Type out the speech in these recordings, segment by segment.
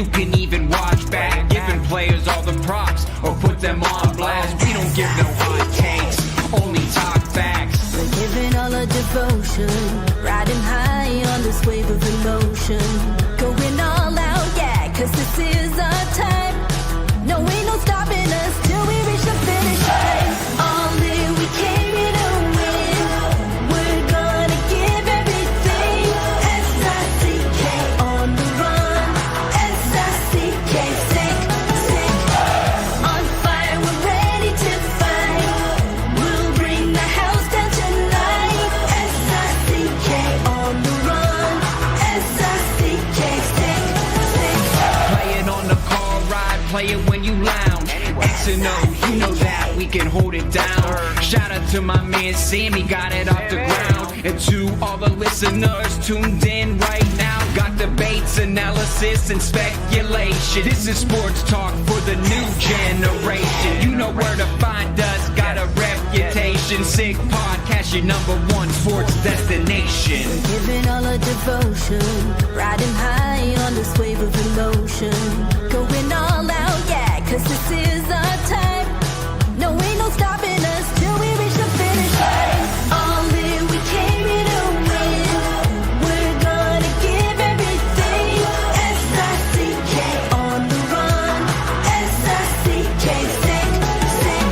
you can even watch back. Giving players all the props or put them on blast. We don't give no hot takes, only talk facts. We're giving all our devotion, riding high on this wave of emotion. Going all out, yeah, cause this is our time. No, ain't no stopping us till we reach the finish line. All in, we came here to win. We're gonna give everything. S-I-C-K on the run. S-I-C-K, sick, sick. On fire, we're ready to fight. We'll bring the house down tonight. S-I-C-K on the run. S-I-C-K, sick, sick. Play it on the car ride, play it when you lounge. X and O, you know that we can hold it down. Shout out to my man Sammy, got it off the ground. And to all the listeners tuned in right now, got debates, analysis, and speculation. This is sports talk for the new generation. You know where to find us, got a reputation. Sick podcast, your #1 sports destination. Giving all our devotion, riding high on this wave of emotion. Going all out, yeah, cause this is our time. No, ain't no stopping us till we reach the finish line. All in, we came here to win. We're gonna give everything. S-I-C-K on the run. S-I-C-K, sick, sick.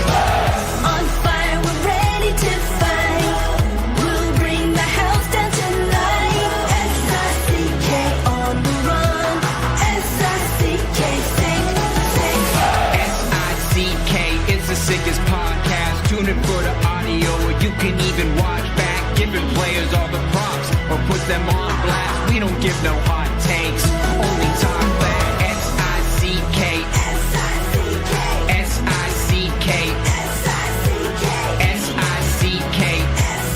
On fire, we're ready to fight. We'll bring the house down tonight. S-I-C-K on the run. S-I-C-K, sick, sick. S-I-C-K is the sickest podcast. Tune in for the audio, or you can even watch back. Giving players all the props or put them on blast. We don't give no hot takes, only talk back. S-I-C-K, S-I-C-K, S-I-C-K, S-I-C-K,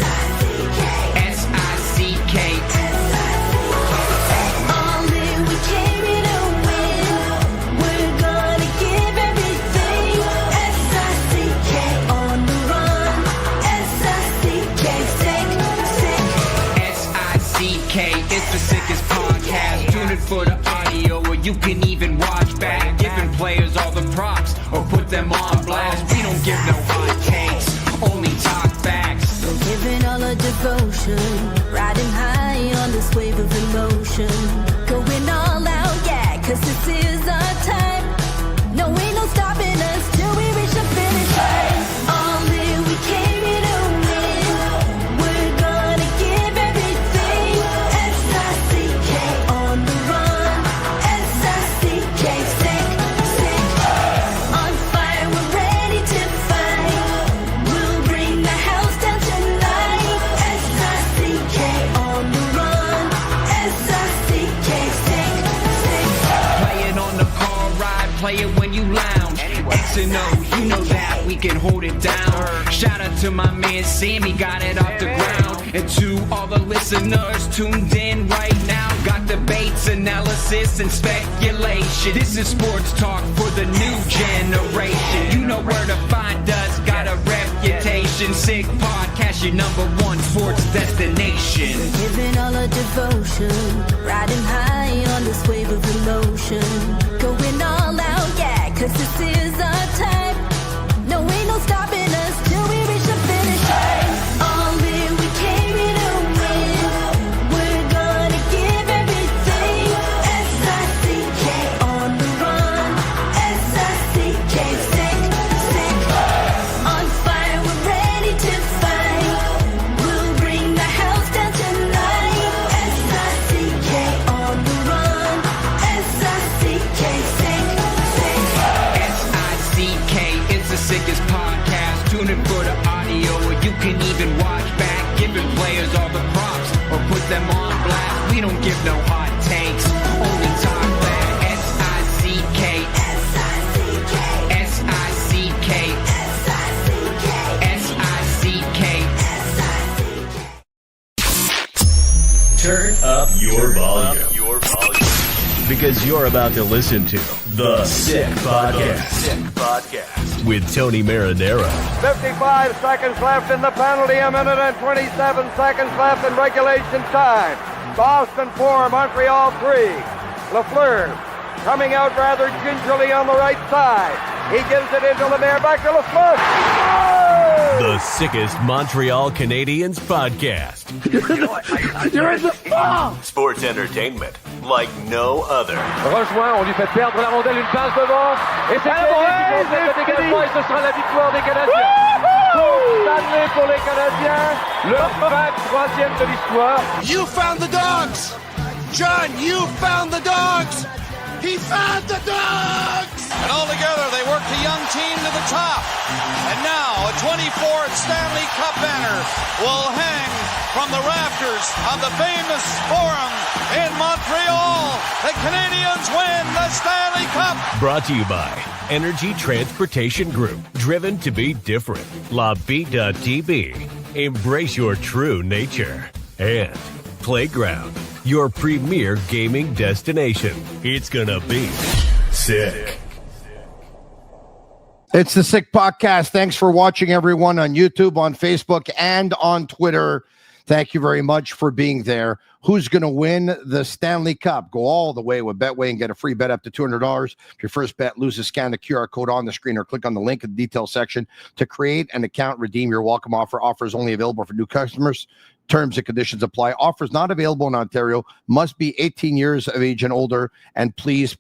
S-I-C-K, S-I-C-K, S-I-C-K. all in, we came here to win. We're gonna give everything. S-I-C-K on the run. S-I-C-K, sick, sick. S-I-C-K, it's the sickest podcast. Tune in for the audio, or you can even watch back. Giving players all the props or put them on blast. We don't give no hot takes, only talk facts. We're giving all our devotion, riding high on this wave of emotion. Going all out, yeah, cause this is our time. No, ain't no stopping us till we reach the finish line. All in, we came here to win. We're gonna give everything. S-I-C-K on the run. S-I-C-K, sick, sick. On fire, we're ready to fight. We'll bring the house down tonight. S-I-C-K on the run. S-I-C-K, sick, sick. Play it on the car ride, play it when you lounge. X and O, you know that we can hold it down. Shout out to my man Sammy, got it off the ground. And to all the listeners tuned in right now, got debates, analysis, and speculation. This is sports talk for the new generation. You know where to find us, got a reputation. Sick podcast, your #1 sports destination. Giving all our devotion, riding high on this wave of emotion. Going all out, yeah, cause this is our time. No, ain't no stopping us till we reach the finish line. All in, we came here to win. We're gonna give everything. S-I-C-K on the run. S-I-C-K, sick, sick. On fire, we're ready to fight. We'll bring the house down tonight. S-I-C-K on the run. S-I-C-K, sick, sick. S-I-C-K is the sickest podcast. Tune in for the audio, or you can even watch back. Giving players all the props or put them on blast. We don't give no hot takes, only talk back. S-I-C-K, S-I-C-K, S-I-C-K, S-I-C-K, S-I-C-K. S-I-C-K. Turn up your volume. Because you're about to listen to The Sick Podcast. With Tony Marinaro. 55 seconds left in the penalty, a minute and 27 seconds left in regulation time. Boston 4, Montreal 3. Lafleur coming out rather gingerly on the right side. He gives it into Lemaire, back to LaFleur. The sickest Montreal Canadiens podcast. You're in the ball! Sports entertainment like no other. Rejoint, on lui fait perdre la rondelle, une passe devant. Et c'est le dégagement et ce sera la victoire des Canadiens. Coupe Stanley pour les Canadiens. Le 23e de l'histoire. You found the dogs! John, you found the dogs! He found the dogs! And all together, they worked a young team to the top. And now, a 24th Stanley Cup banner will hang from the rafters of the famous Forum in Montreal. The Canadiens win the Stanley Cup. Brought to you by Energy Transportation Group. Driven to be different. Tibi. Embrace your true nature. And Playground, your premier gaming destination. It's gonna be sick. It's the Sick Podcast. Thanks for watching, everyone, on YouTube, on Facebook, and on Twitter. Thank you very much for being there. Who's going to win the Stanley Cup? Go all the way with Betway and get a free bet up to $200. If your first bet loses, scan the QR code on the screen or click on the link in the details section to create an account. Redeem your welcome offer. Offers only available for new customers. Terms and conditions apply. Offers not available in Ontario. Must be 18 years of age and older. And please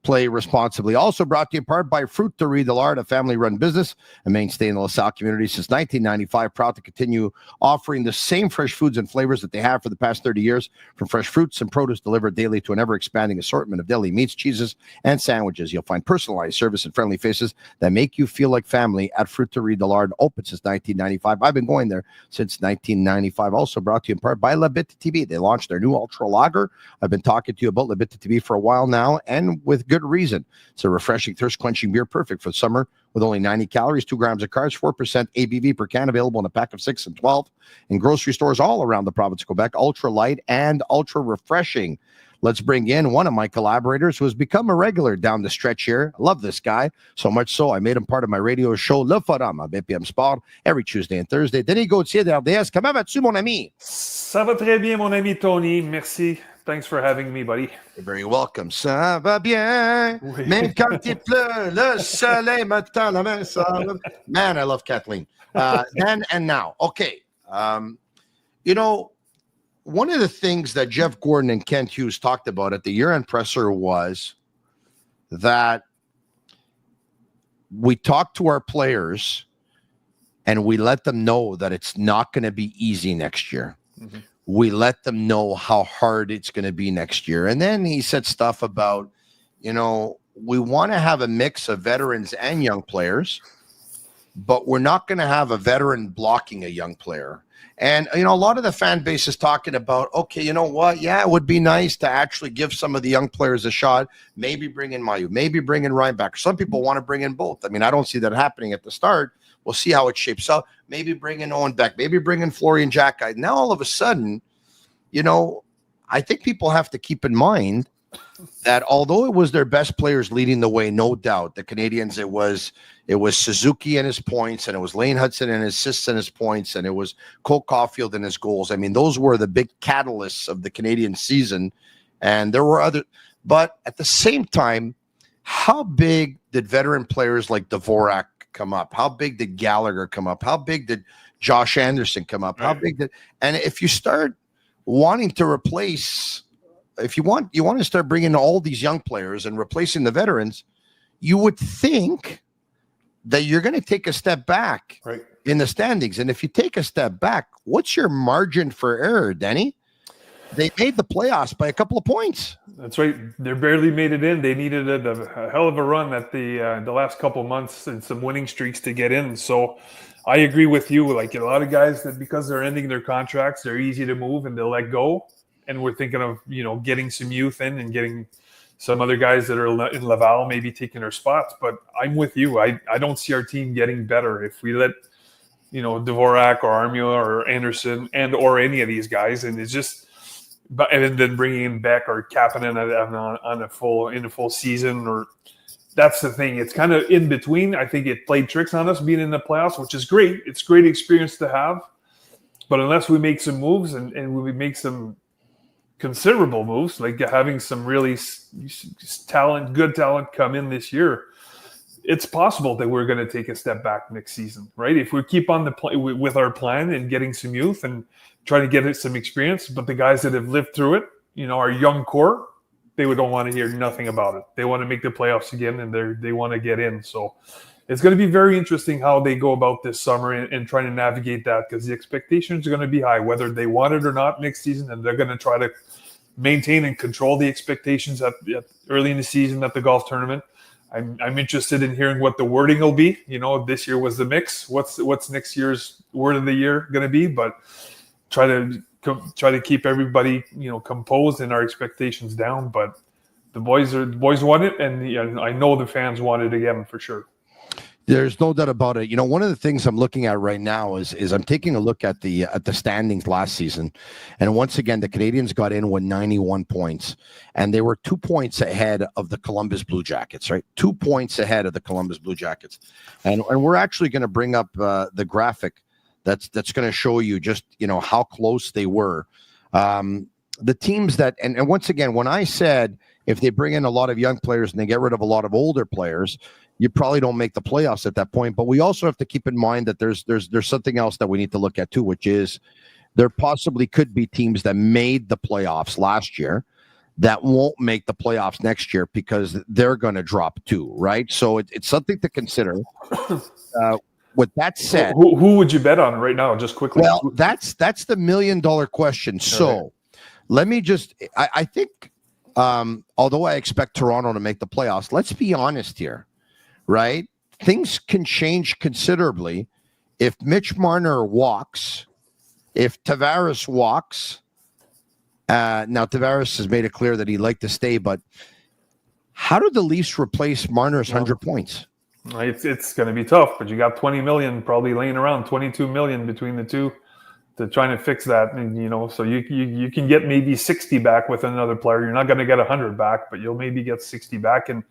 play responsibly. Also brought to you in part by Fruiterie de l'Art, a family-run business, a mainstay in the LaSalle community since 1995. Proud to continue offering the same fresh foods and flavors that they have for the past 30 years, from fresh fruits and produce delivered daily to an ever-expanding assortment of deli meats, cheeses, and sandwiches. You'll find personalized service and friendly faces that make you feel like family at Fruiterie de l'Art, open since 1995. I've been going there since 1995. Also brought to you in part by Bittt Tibi. They launched their new Ultra Lager. I've been talking to you about Bittt Tibi for a while now, and with good reason. It's a refreshing, thirst-quenching beer, perfect for summer, with only 90 calories, 2 grams of carbs, 4% ABV per can, available in a pack of 6 and 12 in grocery stores all around the province of Quebec. Ultra light and ultra refreshing. Let's bring in one of my collaborators who has become a regular down the stretch here. I love this guy so much so I made him part of my radio show Le Forum à BPM Sport every Tuesday and Thursday. Denis Gauthier de RDS. Comment vas-tu, mon ami? Ça va très bien, mon ami Tony. Merci. Thanks for having me, buddy. You're very welcome. Ça va bien, oui. Même quand il pleut, le soleil me tend la main. Man, I love Kathleen. Then and now. Okay. You know, one of the things that Jeff Gordon and Kent Hughes talked about at the year-end presser was that we talked to our players and we let them know that it's not going to be easy next year. Mm-hmm. We let them know how hard it's going to be next year. And then he said stuff about, you know, we want to have a mix of veterans and young players, but we're not going to have a veteran blocking a young player. And, you know, a lot of the fan base is talking about, okay, you know what? Yeah, it would be nice to actually give some of the young players a shot. Maybe bring in Mayu, maybe bring in Ryan back. Some people want to bring in both. I mean, I don't see that happening at the start. We'll see how it shapes up. Maybe bring in Owen Beck. Maybe bring in Florian Xhekaj. Now, all of a sudden, you know, I think people have to keep in mind that although it was their best players leading the way, no doubt, the Canadiens, it was Suzuki and his points, and it was Lane Hudson and his assists and his points, and it was Cole Caulfield and his goals. I mean, those were the big catalysts of the Canadian season, and there were other. But at the same time, how big did veteran players like Dvorak come up? How big did Gallagher come up? How big did Josh Anderson come up? How big did, and if you start wanting to replace, if you want to start bringing all these young players and replacing the veterans, you would think that you're going to take a step back in the standings. And if you take a step back, what's your margin for error, Denny? They made the playoffs by a couple of points. That's right. They barely made it in. They needed a hell of a run at the last couple of months and some winning streaks to get in. So I agree with you. Like a lot of guys that because they're ending their contracts, they're easy to move and they'll let go. And we're thinking of, you know, getting some youth in and getting some other guys that are in Laval maybe taking their spots. But I'm with you. I don't see our team getting better if we let, you know, Dvorak or Armia or Anderson and or any of these guys. And it's just, and then bringing Beck or Kapanen on a full season, or that's the thing. It's kind of in between. I think it played tricks on us being in the playoffs, which is great. It's a great experience to have. But unless we make some moves and we make some considerable moves, like having some really good talent come in this year, it's possible that we're going to take a step back next season, right? If we keep on with our plan and getting some youth and trying to get some experience, but the guys that have lived through it, our young core, they don't want to hear nothing about it. They want to make the playoffs again, and they want to get in. So it's going to be very interesting how they go about this summer and trying to navigate that, because the expectations are going to be high, whether they want it or not next season, and they're going to try to maintain and control the expectations at early in the season at the golf tournament. I'm interested in hearing what the wording will be. This year was the mix. What's next year's word of the year going to be? But try to keep everybody composed and our expectations down. But the boys want it, and I know the fans want it again for sure. There's no doubt about it. One of the things I'm looking at right now is I'm taking a look at the standings last season, and once again the Canadiens got in with 91 points, and they were 2 points ahead of the Columbus Blue Jackets. Right, 2 points ahead of the Columbus Blue Jackets, and we're actually going to bring up the graphic that's going to show you just how close they were. The teams that and once again, when I said if they bring in a lot of young players and they get rid of a lot of older players, you probably don't make the playoffs at that point. But we also have to keep in mind that there's something else that we need to look at too, which is there possibly could be teams that made the playoffs last year that won't make the playoffs next year because they're going to drop too, right? So it's something to consider. With that said, who would you bet on right now, just quickly? Well, that's the $1 million question. So let me just I think although I expect Toronto to make the playoffs, let's be honest here. Right? Things can change considerably if Mitch Marner walks, if Tavares walks. Now, Tavares has made it clear that he'd like to stay, but how do the Leafs replace Marner's 100 points? It's going to be tough, but you got $20 million probably laying around, $22 million between the two to trying to fix that. And, so you can get maybe 60 back with another player. You're not going to get 100 back, but you'll maybe get 60 back. And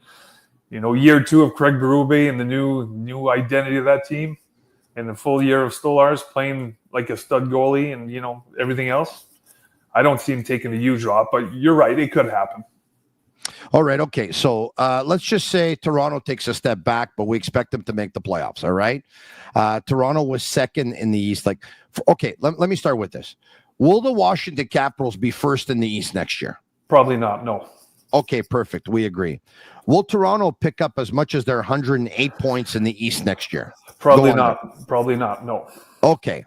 year 2 of Craig Berube and the new identity of that team, and the full year of Stolarz playing like a stud goalie and everything else, I don't see him taking a huge drop. But you're right, it could happen. All right, okay. So let's just say Toronto takes a step back, but we expect them to make the playoffs. All right. Toronto was second in the East. Let me start with this. Will the Washington Capitals be first in the East next year? Probably not. No. Okay, perfect. We agree. Will Toronto pick up as much as their 108 points in the East next year? Probably not. Probably not. No. Okay.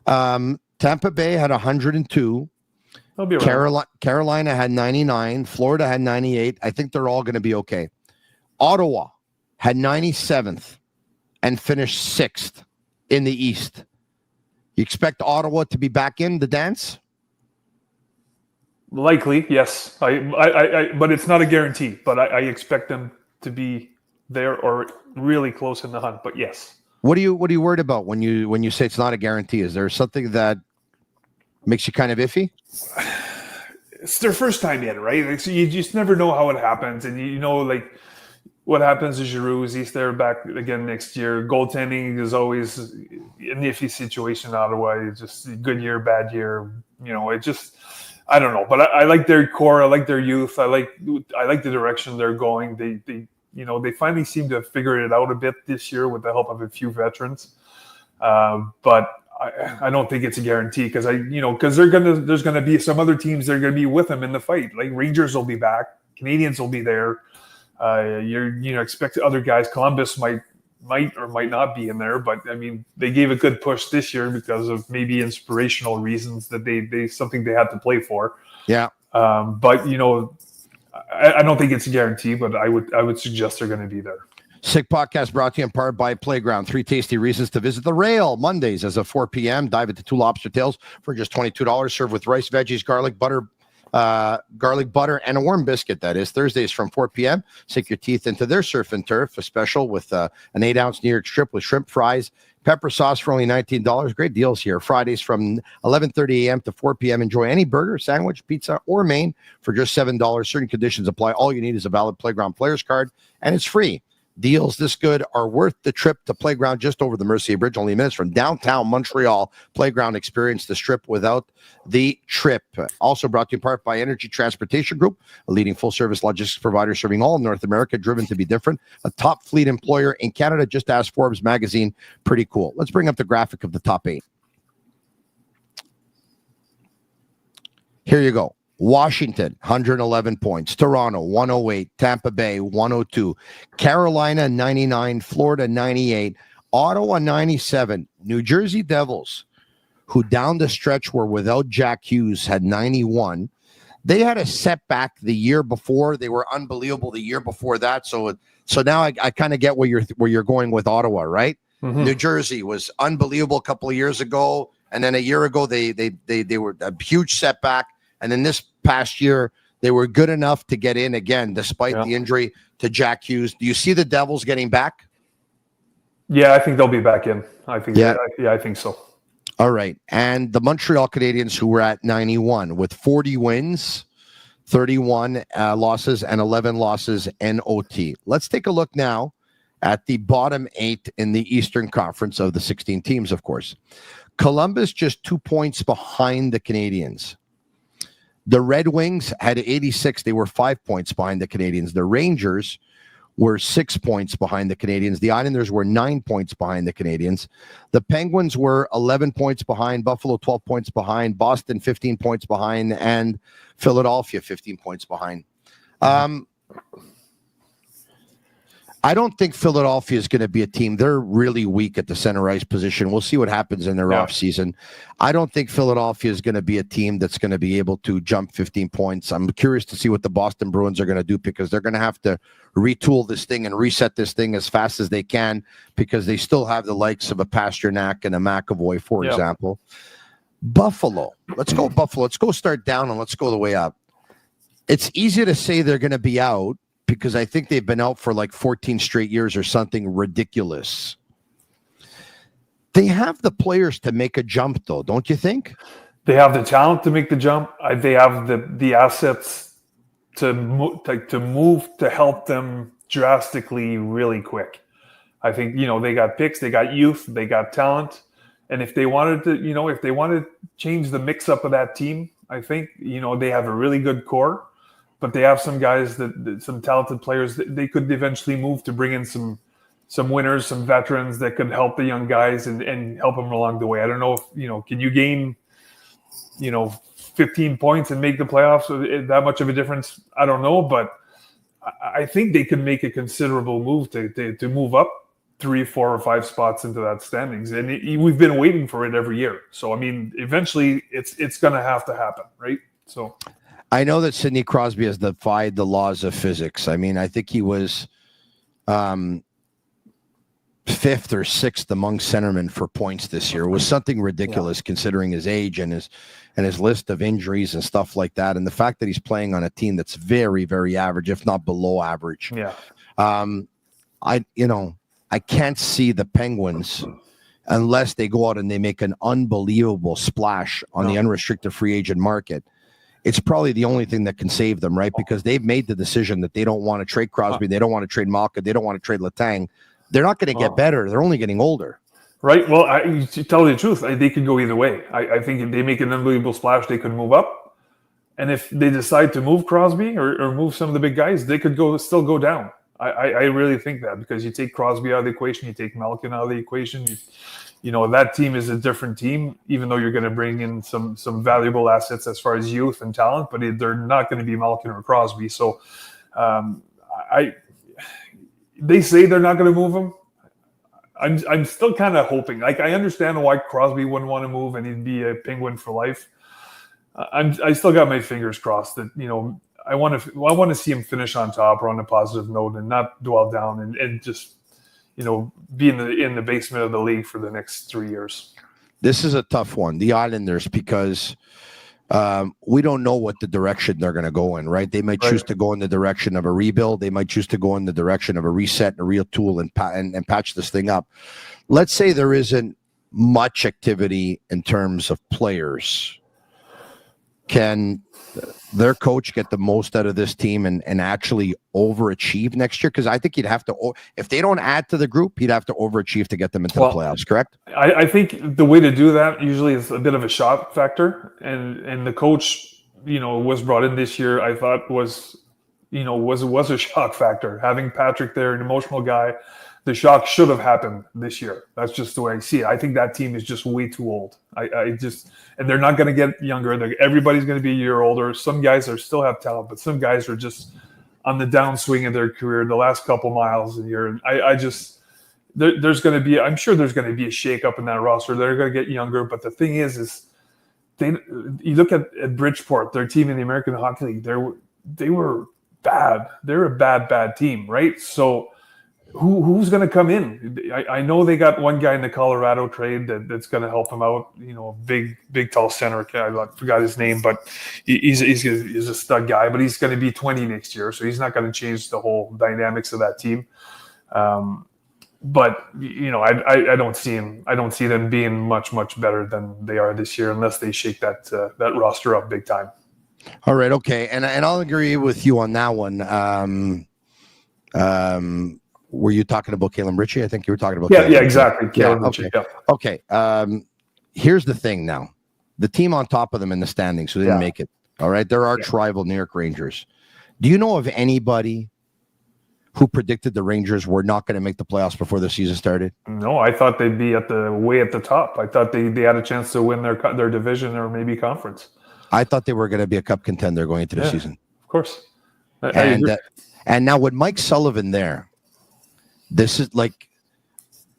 Tampa Bay had 102. They'll be around. Carolina had 99. Florida had 98. I think they're all going to be okay. Ottawa had 97th and finished 6th in the East. You expect Ottawa to be back in the dance? Likely, yes. But it's not a guarantee. But I expect them to be there or really close in the hunt. But yes. What are you worried about when you say it's not a guarantee? Is there something that makes you kind of iffy? It's their first time in, right? So you just never know how it happens, and what happens to Giroux? Is he's there back again next year? Goaltending is always an iffy situation. Ottawa, it's just a good year, bad year. It just. I don't know, but I like their core. I like their youth. I like the direction they're going. They finally seem to have figured it out a bit this year with the help of a few veterans. But I don't think it's a guarantee because there's gonna be some other teams that are gonna be with them in the fight. Like Rangers will be back, Canadiens will be there. You expect other guys. Columbus might or might not be in there, but I mean they gave a good push this year because of maybe inspirational reasons that they something they had to play for. Yeah. But I don't think it's a guarantee, but I would suggest they're going to be there. Sick Podcast brought to you in part by Playground. 3 tasty reasons to visit the Rail. Mondays as of 4 p.m. Dive into 2 lobster tails for just $22. Served with rice, veggies, garlic butter, and a warm biscuit. That is Thursdays from 4 p.m. Sink your teeth into their surf and turf, a special with an 8-ounce New York strip with shrimp fries, pepper sauce for only $19. Great deals here. Fridays from 11:30 a.m. to 4 p.m. Enjoy any burger, sandwich, pizza, or main for just $7. Certain conditions apply. All you need is a valid Playground Players card, and it's free. Deals this good are worth the trip to Playground just over the Mercier Bridge, only minutes from downtown Montreal. Playground, experience the Strip without the trip. Also brought to you in part by Energy Transportation Group, a leading full-service logistics provider serving all of North America, driven to be different. A top fleet employer in Canada, just asked Forbes magazine. Pretty cool. Let's bring up the graphic of the top 8. Here you go. Washington, 111 points. Toronto, 108. Tampa Bay, 102. Carolina, 99. Florida, 98. Ottawa, 97. New Jersey Devils, who down the stretch were without Jack Hughes, had 91. They had a setback the year before. They were unbelievable the year before that. So now I kind of get where you're going with Ottawa, right? Mm-hmm. New Jersey was unbelievable a couple of years ago, and then a year ago they were a huge setback. And then this past year, they were good enough to get in again, despite the injury to Jack Hughes. Do you see the Devils getting back? Yeah, I think they'll be back in. I think. Yeah, I think so. All right. And the Montreal Canadiens, who were at 91 with 40 wins, 31 losses, and 11 losses NOT. Let's take a look now at the bottom 8 in the Eastern Conference of the 16 teams, of course. Columbus just 2 points behind the Canadiens. The Red Wings had 86. They were 5 points behind the Canadiens. The Rangers were 6 points behind the Canadiens. The Islanders were 9 points behind the Canadiens. The Penguins were 11 points behind. Buffalo, 12 points behind. Boston, 15 points behind. And Philadelphia, 15 points behind. I don't think Philadelphia is going to be a team. They're really weak at the center ice position. We'll see what happens in their offseason. I don't think Philadelphia is going to be a team that's going to be able to jump 15 points. I'm curious to see what the Boston Bruins are going to do, because they're going to have to retool this thing and reset this thing as fast as they can, because they still have the likes of a Pasternak and a McAvoy, for example. Buffalo. Let's go Buffalo. Let's go start down and let's go the way up. It's easy to say they're going to be out, because I think they've been out for like 14 straight years or something ridiculous. They have the players to make a jump, though, don't you think? They have the talent to make the jump. They have the assets to move to help them drastically really quick. I think, they got picks, they got youth, they got talent. And if they wanted to, change the mix up of that team, I think, they have a really good core. But they have some guys some talented players that they could eventually move to bring in some winners, some veterans that could help the young guys and help them along the way. I don't know if, can you gain, 15 points and make the playoffs that much of a difference? I don't know, but I think they could make a considerable move to move up 3, 4, or 5 spots into that standings. And we've been waiting for it every year. So, I mean, eventually it's going to have to happen, right? So I know that Sidney Crosby has defied the laws of physics. I mean, I think he was 5th or 6th among centermen for points this year. It was something ridiculous considering his age and his list of injuries and stuff like that. And the fact that he's playing on a team that's very, very average, if not below average. Yeah. I can't see the Penguins unless they go out and they make an unbelievable splash on the unrestricted free agent market. It's probably the only thing that can save them, right? Because they've made the decision that they don't want to trade Crosby. They don't want to trade Malkin. They don't want to trade Letang. They're not going to get better. They're only getting older. Right. Well, to tell you the truth, they could go either way. I think if they make an unbelievable splash, they could move up. And if they decide to move Crosby or move some of the big guys, they could still go down. I really think that, because you take Crosby out of the equation, you take Malkin out of the equation, that team is a different team, even though you're going to bring in some valuable assets as far as youth and talent, but they're not going to be Malkin or Crosby. So they say they're not going to move him. I'm still kind of hoping. Like, I understand why Crosby wouldn't want to move and he'd be a Penguin for life. I still got my fingers crossed that, I want to see him finish on top or on a positive note and not dwell down and just, be in the basement of the league for the next 3 years. This is a tough one, the Islanders, because we don't know what the direction they're going to go in, right? They might choose to go in the direction of a rebuild. They might choose to go in the direction of a reset and a real tool and patch this thing up. Let's say there isn't much activity in terms of players. can their coach get the most out of this team and actually overachieve next year? Because I think he'd have to, if they don't add to the group, he'd have to overachieve to get them into the playoffs, correct? I think the way to do that usually is a bit of a shock factor. And the coach, was brought in this year, I thought was a shock factor. Having Patrick there, an emotional guy, the shock should have happened this year. That's just the way I see it. I think that team is just way too old. And they're not going to get younger. Everybody's going to be a year older. Some guys still have talent, but some guys are just on the downswing of their career, the last couple miles a year. And there's going to be, I'm sure there's going to be a shakeup in that roster. They're going to get younger. But the thing is you look at Bridgeport, their team in the American Hockey League, they were bad. They're a bad team, right? So who's going to come in? I know they got one guy in the Colorado trade that's going to help them out. Big tall center. I forgot his name, but he's a stud guy. But he's going to be 20 next year, so he's not going to change the whole dynamics of that team. But I don't see him. I don't see them being much better than they are this year unless they shake that roster up big time. All right, okay, and I'll agree with you on that one. Were you talking about Caleb Ritchie? I think you were talking about. Yeah, exactly. Caleb Ritchie. Okay. Here's the thing now. The team on top of them in the standings who didn't make it. All right. They're arch rival New York Rangers. Do you know of anybody who predicted the Rangers were not going to make the playoffs before the season started? No, I thought they'd be way at the top. I thought they had a chance to win their division or maybe conference. I thought they were going to be a cup contender going into the season. Of course. And now with Mike Sullivan there, this is like,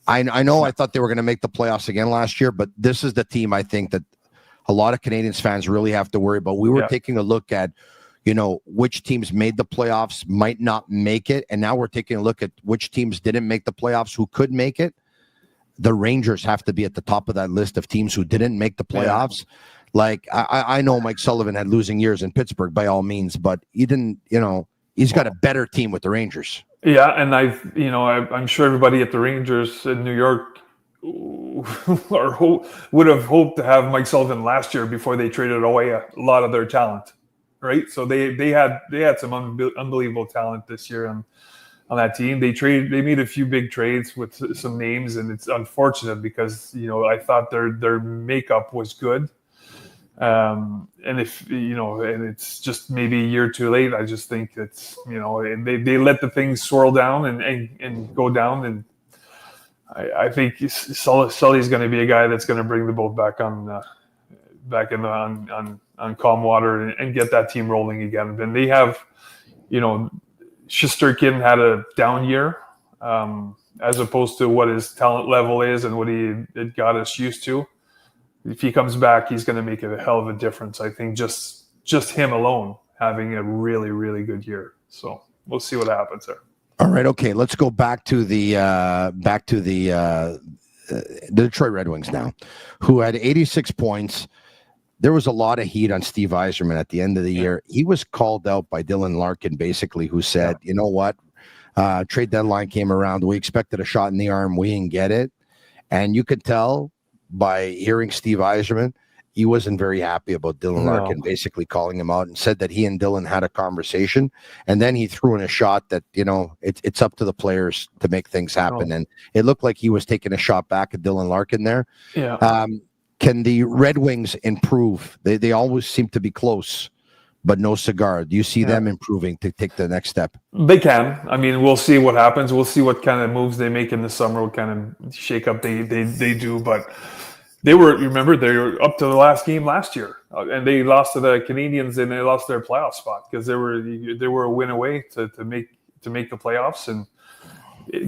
I know I thought they were going to make the playoffs again last year, but this is the team I think that a lot of Canadiens fans really have to worry about. We were taking a look at, which teams made the playoffs, might not make it. And now we're taking a look at which teams didn't make the playoffs, who could make it. The Rangers have to be at the top of that list of teams who didn't make the playoffs. Yeah. Like, I know Mike Sullivan had losing years in Pittsburgh by all means, but he didn't, he's got a better team with the Rangers. Yeah, and I'm sure everybody at the Rangers in New York would have hoped to have Mike Sullivan last year before they traded away a lot of their talent, right? So they had some unbelievable talent this year on that team. They made a few big trades with some names, and it's unfortunate because I thought their makeup was good. And if and it's just maybe a year too late. I just think it's and they let the things swirl down and go down, and I think Sully's going to be a guy that's going to bring the boat back on calm water and get that team rolling again. And they have, Shesterkin had a down year as opposed to what his talent level is and what it got us used to. If he comes back, he's going to make a hell of a difference. I think just him alone having a really, really good year. So we'll see what happens there. All right. Okay. Let's go back to the Detroit Red Wings now, who had 86 points. There was a lot of heat on Steve Yzerman at the end of the year. He was called out by Dylan Larkin, basically, who said, you know what? Trade deadline came around. We expected a shot in the arm. We didn't get it. And you could tell by hearing Steve Yzerman, he wasn't very happy about Dylan Larkin basically calling him out and said that he and Dylan had a conversation. And then he threw in a shot that, it's up to the players to make things happen. And it looked like he was taking a shot back at Dylan Larkin there. Yeah. Can the Red Wings improve? They always seem to be close, but no cigar. Do you see them improving to take the next step? They can. I mean, we'll see what happens. We'll see what kind of moves they make in the summer, what kind of shake up they do. But they were up to the last game last year, and they lost to the Canadiens and they lost their playoff spot because they were a win away to make the playoffs. And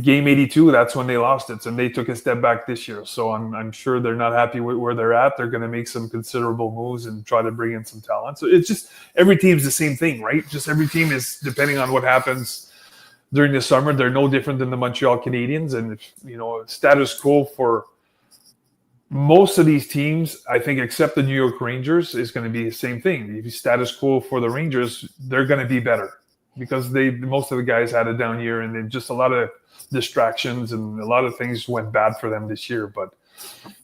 game 82, that's when they lost it, and they took a step back this year. So I'm sure they're not happy with where they're at. They're going to make some considerable moves and try to bring in some talent. So it's just every team's the same thing, right? Just every team is depending on what happens during the summer. They're no different than the Montreal Canadiens, and status quo for most of these teams, I think, except the New York Rangers, is going to be the same thing. If you status quo for the Rangers, they're going to be better because most of the guys had a down year and then just a lot of distractions and a lot of things went bad for them this year. But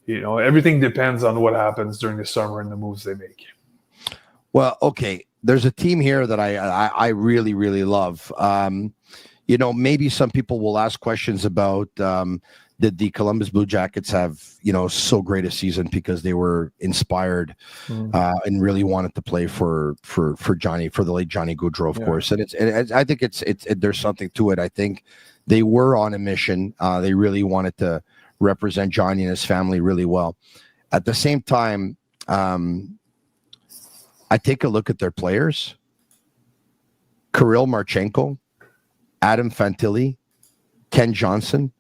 everything depends on what happens during the summer and the moves they make. Well, okay. There's a team here that I really, really love. Maybe some people will ask questions about did the Columbus Blue Jackets have, so great a season because they were inspired and really wanted to play for Johnny, for the late Johnny Gaudreau, of course. And I think it's there's something to it. I think they were on a mission. They really wanted to represent Johnny and his family really well. At the same time, I take a look at their players. Kirill Marchenko, Adam Fantilli, Ken Johnson,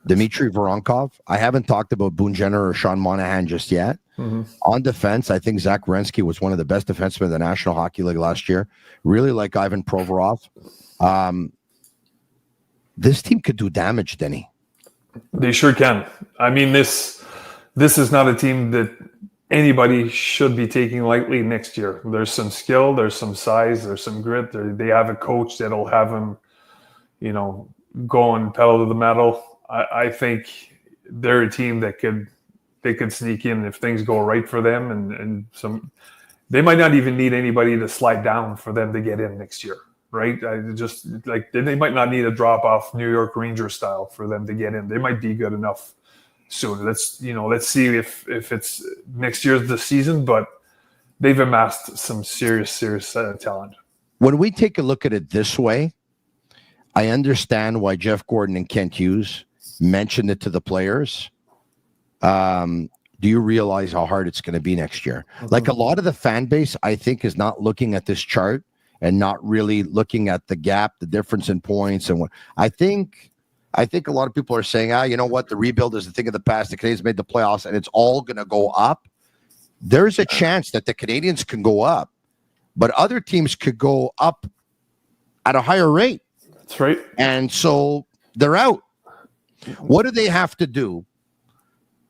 Dmitry Voronkov. I haven't talked about Boone Jenner or Sean Monahan just yet. On defense, I think Zach Werenski was one of the best defensemen in the National Hockey League last year. Really like Ivan Provorov. This team could do damage, Denny. They sure can. I mean, this is not a team that anybody should be taking lightly next year. There's some skill, there's some size, there's some grit. They have a coach that'll have them, go and pedal to the metal. I think they're a team that they could sneak in if things go right for them, and they might not even need anybody to slide down for them to get in next year, right? They might not need a drop off New York Rangers style for them to get in. They might be good enough soon. Let's see if it's next year's the season, but they've amassed some serious talent. When we take a look at it this way, I understand why Jeff Gordon and Kent Hughes mentioned it to the players. Do you realize how hard it's going to be next year? Like a lot of the fan base, I think, is not looking at this chart and not really looking at the gap, the difference in points, and what I think a lot of people are saying, you know what, the rebuild is a thing of the past. The Canadiens made the playoffs, and it's all going to go up. There's a chance that the Canadiens can go up, but other teams could go up at a higher rate. That's right. And so they're out. What do they have to do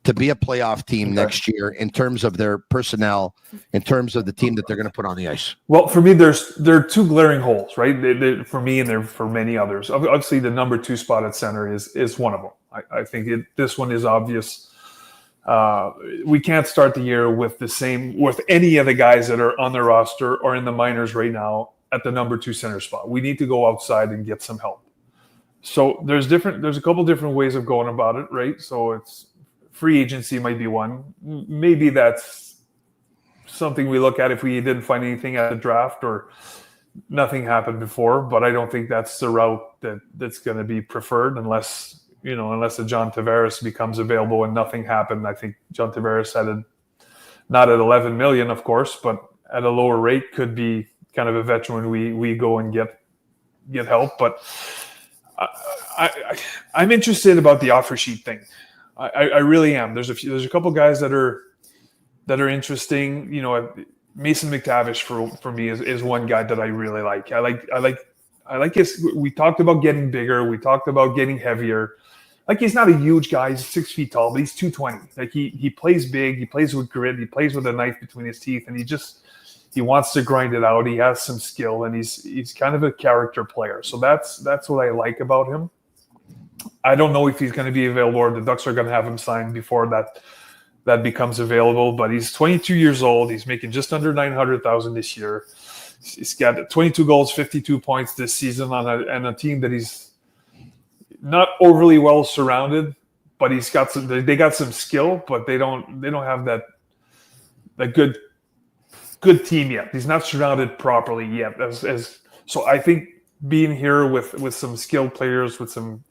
to be a playoff team next year in terms of their personnel, in terms of the team that they're going to put on the ice? Well, for me, there are two glaring holes, right? For me and there for many others. Obviously, the number 2 spot at center is one of them. I think this one is obvious. We can't start the year with any of the guys that are on the roster or in the minors right now at the number 2 center spot. We need to go outside and get some help. So there's a couple different ways of going about it, right? So it's free agency might be one. Maybe that's something we look at if we didn't find anything at the draft or nothing happened before, but I don't think that's the route that's going to be preferred unless a John Tavares becomes available and nothing happened. I think John Tavares not at $11 million, of course, but at a lower rate could be kind of a veteran when we go and get help. But I'm interested about the offer sheet thing. I really am. There's a couple guys that are interesting. Mason McTavish for me is one guy that I really like. I like his. We talked about getting bigger. We talked about getting heavier. Like, he's not a huge guy. He's 6 feet tall, but he's 220. Like, he plays big. He plays with grit. He plays with a knife between his teeth, and he wants to grind it out. He has some skill, and he's kind of a character player. So that's what I like about him. I don't know if he's going to be available or the Ducks are going to have him signed before that becomes available. But he's 22 years old. He's making just under $900,000 this year. He's got 22 goals, 52 points this season on a team that he's not overly well surrounded. But they got some skill, but they don't have that good team yet. He's not surrounded properly yet. So I think being here with some skilled players, with some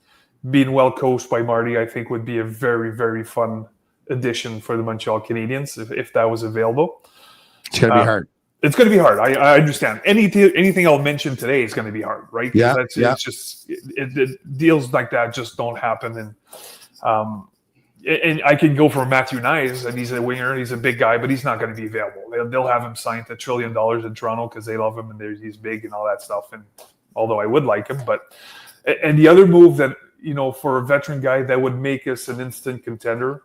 being well coached by Marty, I think would be a very, very fun addition for the Montreal Canadiens if that was available. It's going to be hard. It's going to be hard. I understand. Anything I'll mention today is going to be hard, right? Yeah. It's just deals like that just don't happen. And I can go for Matthew Nyes, and he's a winger, he's a big guy, but he's not going to be available. They'll have him signed $1 trillion in Toronto because they love him and he's big and all that stuff. And although I would like him, and the other move that, for a veteran guy that would make us an instant contender.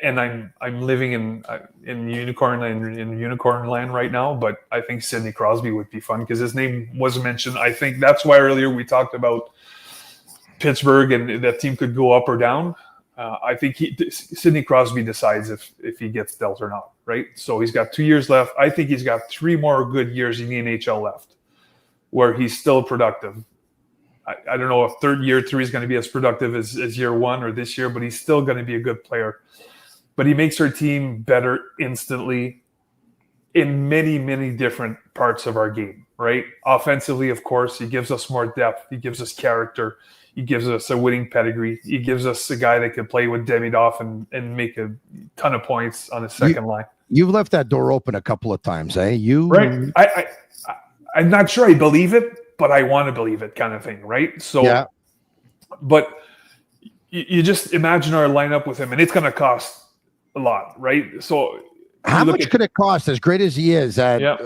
And I'm living in unicorn land right now, but I think Sidney Crosby would be fun because his name was mentioned. I think that's why earlier we talked about Pittsburgh and that team could go up or down. I think Sidney Crosby decides if he gets dealt or not, right? So he's got 2 years left. I think he's got 3 more good years in the NHL left where he's still productive. I don't know if year 3 is going to be as productive as year 1 or this year, but he's still going to be a good player. But he makes our team better instantly in many, many different parts of our game, right? Offensively, of course, he gives us more depth. He gives us character. He gives us a winning pedigree. He gives us a guy that can play with Demidov and make a ton of points on the second line. You've left that door open a couple of times, eh? Right. I'm not sure I believe it, but I want to believe it, kind of thing, right? So, yeah. But you just imagine our lineup with him, and it's going to cost a lot, right? So, how much could it cost? As great as he is,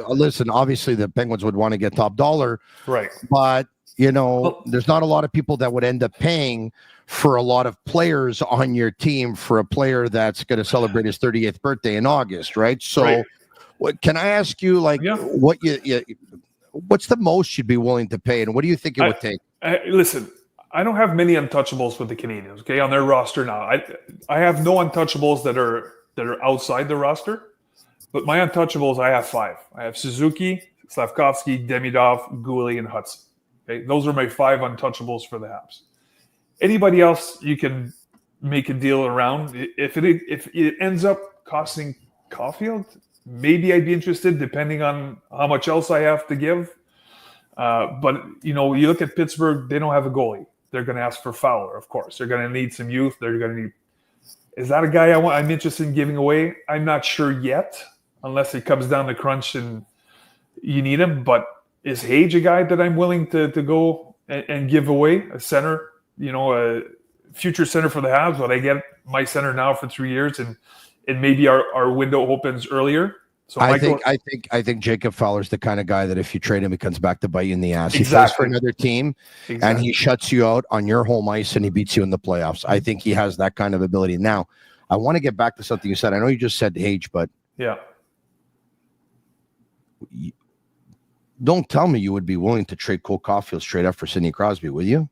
listen, obviously the Penguins would want to get top dollar, right? But there's not a lot of people that would end up paying for a lot of players on your team for a player that's going to celebrate his 38th birthday in August, right? So, what can I ask you? What's the most you'd be willing to pay, and what do you think it would take? Listen, I don't have many untouchables with the Canadiens. Okay, on their roster now, I have no untouchables that are outside the roster, but my untouchables, I have 5. I have Suzuki, Slavkovsky, Demidov, Goulet, and Hudson. Okay, those are my 5 untouchables for the Habs. Anybody else you can make a deal around. If it ends up costing Caulfield, maybe I'd be interested, depending on how much else I have to give. But you look at Pittsburgh; they don't have a goalie. They're going to ask for Fowler, of course. They're going to need some youth. They're going to need. Is that a guy I'm interested in giving away? I'm not sure yet, unless it comes down to crunch and you need him. But is Hage a guy that I'm willing to go and give away a center? A future center for the Habs. But I get my center now for 3 years and maybe our window opens earlier. So I think Jacob Fowler's the kind of guy that if you trade him, he comes back to bite you in the ass. He plays for another team and he shuts you out on your home ice and he beats you in the playoffs. I think he has that kind of ability. Now, I want to get back to something you said. I know you just said Hage, but don't tell me you would be willing to trade Cole Caulfield straight up for Sidney Crosby, would you?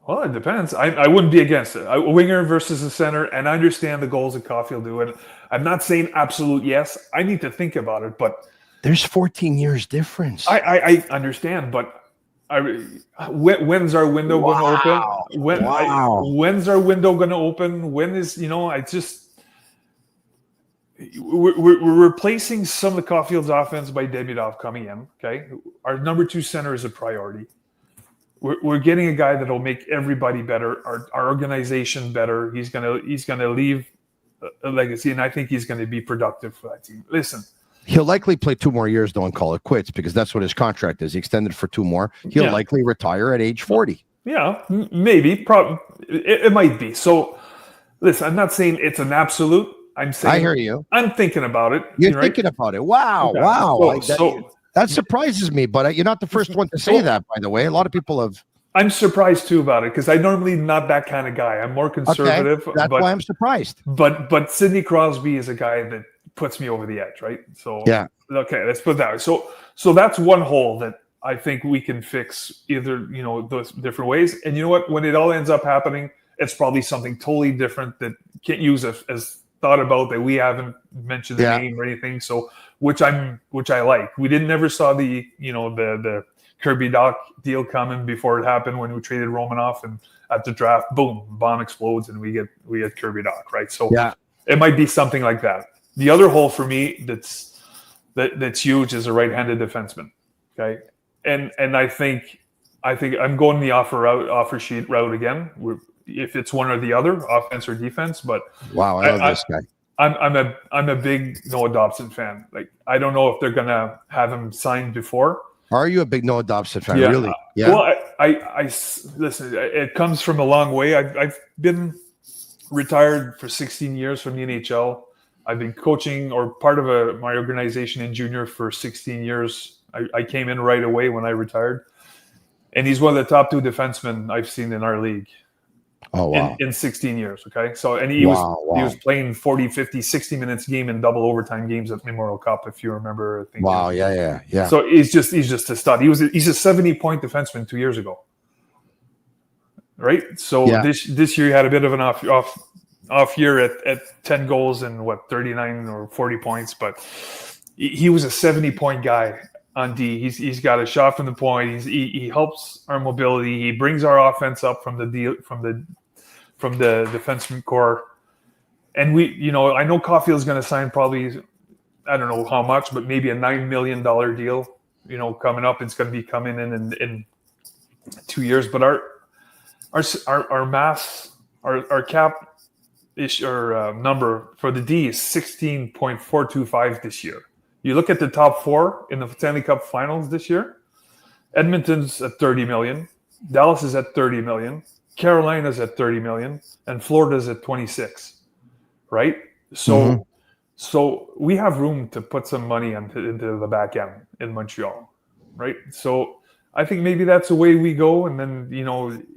Well, it depends. I wouldn't be against it. A winger versus a center, and I understand the goals that Caulfield do. And I'm not saying absolute yes. I need to think about it, but there's 14 years difference. I understand, but when's our window going to open? When's our window going to open? When is we're replacing some of the Caulfield's offense by Demidov coming in. Okay, our number 2 center is a priority. We're getting a guy that will make everybody better, our organization better. He's gonna leave a legacy, and I think he's going to be productive for that team. Listen, he'll likely play 2 more years though and call it quits because that's what his contract is. He extended for 2 more. He'll likely retire at age 40. Yeah, maybe. It might be. So, listen, I'm not saying it's an absolute. I'm saying I hear you. I'm thinking about it. You're thinking about it. Wow, okay. Wow. That surprises me, but you're not the first one to say that, by the way. A lot of people have. I'm surprised too about it because I'm normally not that kind of guy. I'm more conservative. Okay. That's why I'm surprised. But Sidney Crosby is a guy that puts me over the edge, right? So okay, let's put that. So that's one hole that I think we can fix either those different ways. And you know what? When it all ends up happening, it's probably something totally different that can't use as thought about that we haven't mentioned the name or anything. So which I like. We never saw the Kirby Doc deal coming before it happened when we traded Romanoff, and at the draft, boom, bomb explodes and we get Kirby Doc, right? So it might be something like that. The other hole for me that's huge is a right-handed defenseman. Okay. And I think I'm going the offer sheet route again. If it's one or the other, offense or defense, but wow, I love this guy. I'm a big Noah Dobson fan. Like, I don't know if they're gonna have him signed before. Are you a big Noah Dobson fan? Yeah. Really? Yeah. Well, I listen. It comes from a long way. I've been retired for 16 years from the NHL. I've been coaching or part of my organization in junior for 16 years. I came in right away when I retired, and he's one of the top 2 defensemen I've seen in our league. Oh, wow. In 16 years. Okay. So, and he was playing 40, 50, 60 minutes game in double overtime games at Memorial Cup, if you remember. Wow. Yeah. So he's just a stud. He's a 70-point defenseman 2 years ago. Right. So this year he had a bit of an off off year at 10 goals and 39 or 40 points, but he was a 70-point guy on D. He's got a shot from the point. He helps our mobility. He brings our offense up from the defenseman core. And I know Caulfield's going to sign probably, I don't know how much, but maybe a $9 million deal, coming up. It's going to be coming in 2 years. But our mass, our cap number for the D is 16.425 this year. You look at the top four in the Stanley Cup Finals this year. Edmonton's at 30 million, Dallas is at 30 million, Carolina's at 30 million, and Florida's at 26. Right? So we have room to put some money into the back end in Montreal. Right? So I think maybe that's the way we go. And then,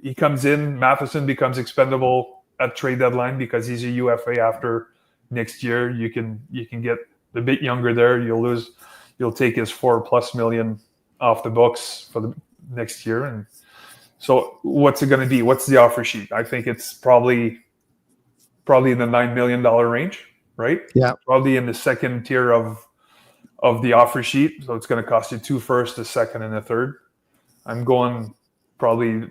he comes in, Matheson becomes expendable at trade deadline because he's a UFA after next year. You can get a bit younger there. You'll take his $4+ million off the books for the next year. And so what's it going to be? What's the offer sheet? I think it's probably in the $9 million range, right? Yeah. Probably in the second tier of the offer sheet. So it's going to cost you 2 firsts, a second, and a third. I'm going probably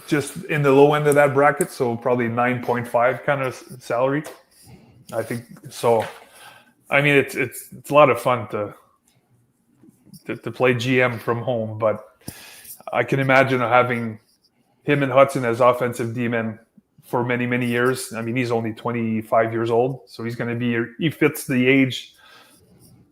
just in the low end of that bracket. So probably 9.5 kind of salary. I think so. I mean, it's a lot of fun to play GM from home, but I can imagine having him and Hudson as offensive D-men for many, many years. I mean, he's only 25 years old, so he's going to be. He fits the age.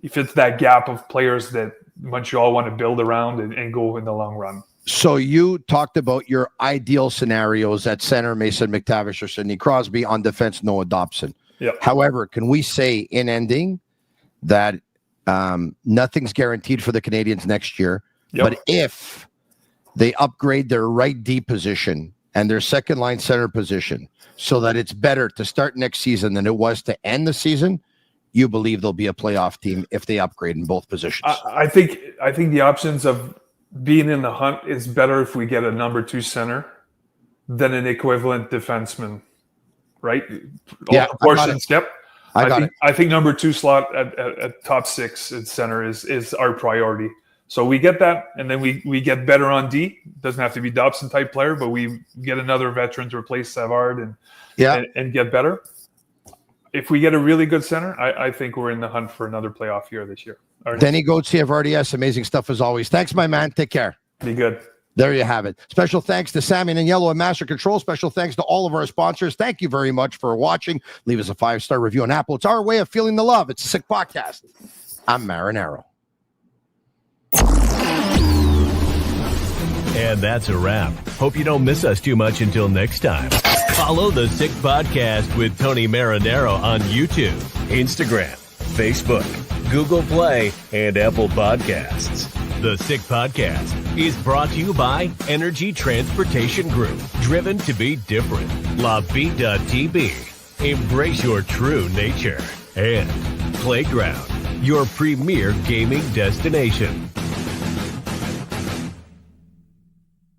He fits that gap of players that Montreal want to build around and go in the long run. So you talked about your ideal scenarios at center, Mason McTavish or Sidney Crosby. On defense, Noah Dobson. Yep. However, can we say in ending that nothing's guaranteed for the Canadiens next year, but if they upgrade their right D position and their second line center position so that it's better to start next season than it was to end the season, you believe they'll be a playoff team if they upgrade in both positions? I think the options of being in the hunt is better if we get a number 2 center than an equivalent defenseman. Right? Yeah, proportions. Yep. I think number 2 slot at top 6 at center is our priority. So we get that, and then we get better on D. Doesn't have to be Dobson type player, but we get another veteran to replace Savard and get better. If we get a really good center, I think we're in the hunt for another playoff year this year. Denis Gauthier of RDS, amazing stuff as always. Thanks, my man. Take care. Be good. There you have it. Special thanks to Salmon and Yellow and Master Control. Special thanks to all of our sponsors. Thank you very much for watching. Leave us a 5-star review on Apple. It's our way of feeling the love. It's a sick podcast. I'm Marinaro. And that's a wrap. Hope you don't miss us too much until next time. Follow the Sick Podcast with Tony Marinaro on YouTube, Instagram, Facebook, Google Play, and Apple Podcasts. The Sick Podcast is brought to you by Energy Transportation Group, driven to be different. LaBita.tb, embrace your true nature. And Playground, your premier gaming destination.